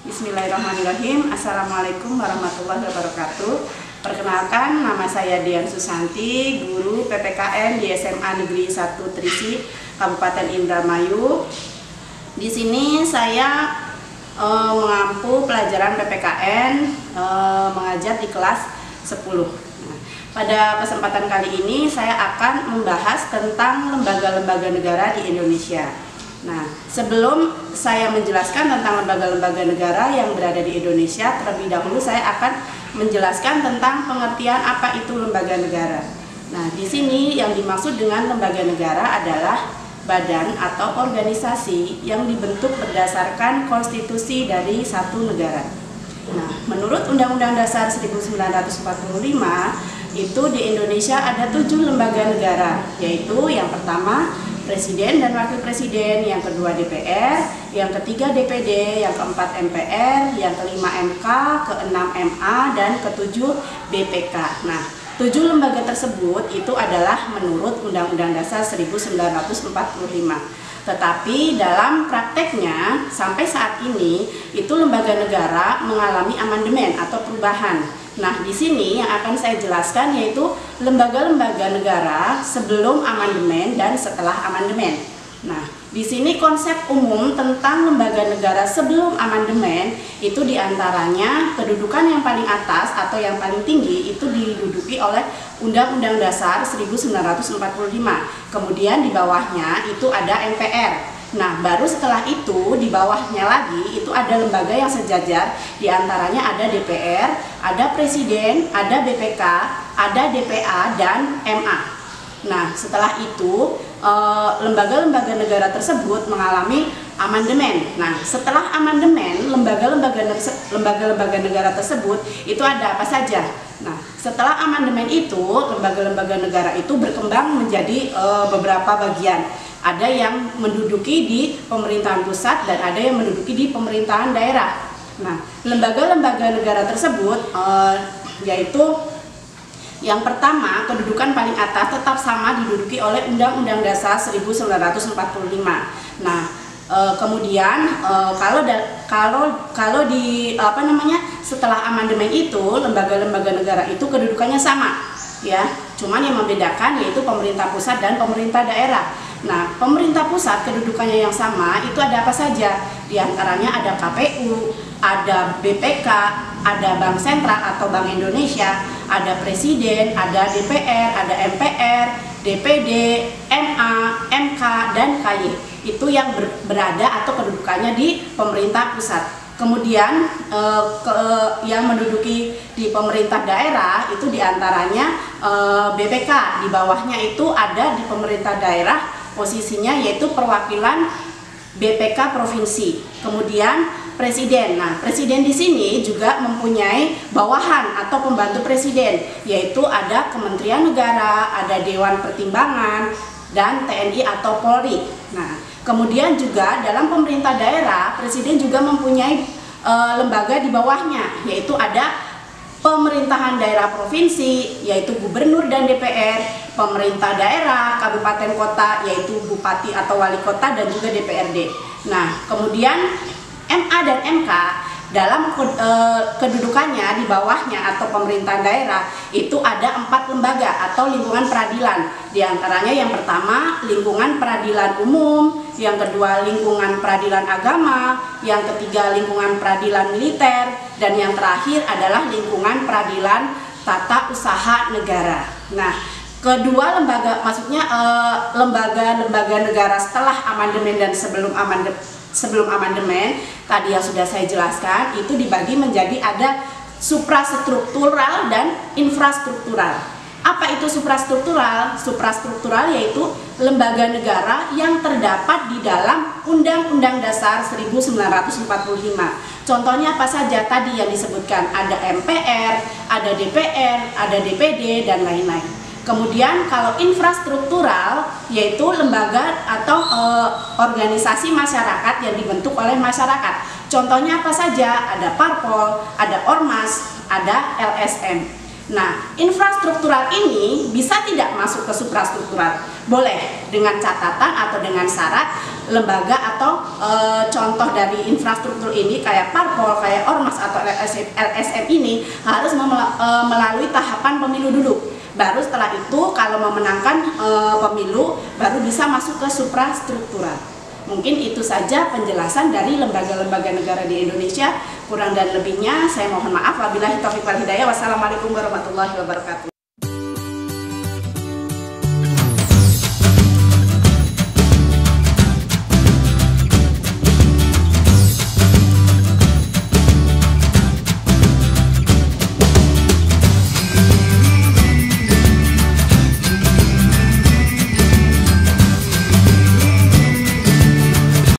Bismillahirrahmanirrahim. Assalamualaikum warahmatullahi wabarakatuh. Perkenalkan, nama saya Dian Susanti, guru PPKN di SMA Negeri 1 Trisi, Kabupaten Indramayu. Di sini saya mengampu pelajaran PPKN, mengajar di kelas 10. Pada kesempatan kali ini saya akan membahas tentang lembaga-lembaga negara di Indonesia. Nah, sebelum saya menjelaskan tentang lembaga-lembaga negara yang berada di Indonesia, terlebih dahulu saya akan menjelaskan tentang pengertian apa itu lembaga negara. Nah, di sini yang dimaksud dengan lembaga negara adalah badan atau organisasi yang dibentuk berdasarkan konstitusi dari satu negara. Nah, menurut Undang-Undang Dasar 1945, itu di Indonesia ada 7 lembaga negara, yaitu yang pertama Presiden dan Wakil Presiden, yang kedua DPR, yang ketiga DPD, yang keempat MPR, yang kelima MK, keenam MA, dan ketujuh BPK. Nah, 7 lembaga tersebut itu adalah menurut Undang-Undang Dasar 1945. Tetapi dalam prakteknya sampai saat ini itu lembaga negara mengalami amandemen atau perubahan. Nah, di sini yang akan saya jelaskan yaitu lembaga-lembaga negara sebelum amandemen dan setelah amandemen. Nah, di sini konsep umum tentang lembaga negara sebelum amandemen itu diantaranya kedudukan yang paling atas atau yang paling tinggi itu diduduki oleh Undang-Undang Dasar 1945. Kemudian di bawahnya itu ada MPR. Nah, baru setelah itu di bawahnya lagi itu ada lembaga yang sejajar, diantaranya ada DPR, ada Presiden, ada BPK, ada DPA, dan MA. Nah, setelah itu lembaga-lembaga negara tersebut mengalami amandemen. Nah, setelah amandemen lembaga-lembaga negara tersebut itu ada apa saja? Nah, setelah amandemen itu lembaga-lembaga negara itu berkembang menjadi beberapa bagian. Ada yang menduduki di pemerintahan pusat dan ada yang menduduki di pemerintahan daerah. Nah, lembaga-lembaga negara tersebut yaitu yang pertama, kedudukan paling atas tetap sama diduduki oleh Undang-Undang Dasar 1945. Nah, kemudian kalau di setelah amandemen itu lembaga-lembaga negara itu kedudukannya sama, ya. Cuman yang membedakan yaitu pemerintah pusat dan pemerintah daerah. Nah, pemerintah pusat kedudukannya yang sama itu ada apa saja? Di antaranya ada KPU, ada BPK, ada Bank Sentral atau Bank Indonesia, ada Presiden, ada DPR, ada MPR, DPD, MA, MK, dan KY. Itu yang berada atau kedudukannya di pemerintah pusat. Kemudian yang menduduki di pemerintah daerah itu diantaranya BPK. Di bawahnya itu ada di pemerintah daerah posisinya yaitu perwakilan BPK provinsi. Kemudian presiden. Nah, presiden di sini juga mempunyai bawahan atau pembantu presiden, yaitu ada Kementerian Negara, ada Dewan Pertimbangan, dan TNI atau Polri. Nah, kemudian juga dalam pemerintah daerah, presiden juga mempunyai lembaga di bawahnya, yaitu ada pemerintahan daerah provinsi, yaitu gubernur dan DPR, pemerintah daerah, kabupaten kota, yaitu bupati atau wali kota, dan juga DPRD. Nah, kemudian MA dan MK dalam kedudukannya di bawahnya atau pemerintahan daerah itu ada 4 lembaga atau lingkungan peradilan. Di antaranya yang pertama lingkungan peradilan umum, yang kedua lingkungan peradilan agama, yang ketiga lingkungan peradilan militer, dan yang terakhir adalah lingkungan peradilan tata usaha negara. Nah, kedua lembaga, maksudnya lembaga-lembaga negara setelah amandemen dan sebelum amandemen tadi yang sudah saya jelaskan itu dibagi menjadi ada suprastruktural dan infrastruktural. Apa itu suprastruktural? Suprastruktural yaitu lembaga negara yang terdapat di dalam Undang-Undang Dasar 1945. Contohnya apa saja tadi yang disebutkan? Ada MPR, ada DPR, ada DPD, dan lain-lain. Kemudian kalau infrastruktural yaitu lembaga atau organisasi masyarakat yang dibentuk oleh masyarakat. Contohnya apa saja? Ada parpol, ada ormas, ada LSM. Nah, infrastruktural ini bisa tidak masuk ke suprastruktural? Boleh, dengan catatan atau dengan syarat lembaga atau contoh dari infrastruktur ini kayak parpol, kayak ormas atau LSM ini harus melalui tahapan pemilu dulu. Baru setelah itu kalau memenangkan pemilu baru bisa masuk ke suprastruktural. Mungkin itu saja penjelasan dari lembaga-lembaga negara di Indonesia. Kurang dan lebihnya saya mohon maaf. Wabillahi taufiq wal hidayah. Wassalamualaikum warahmatullahi wabarakatuh.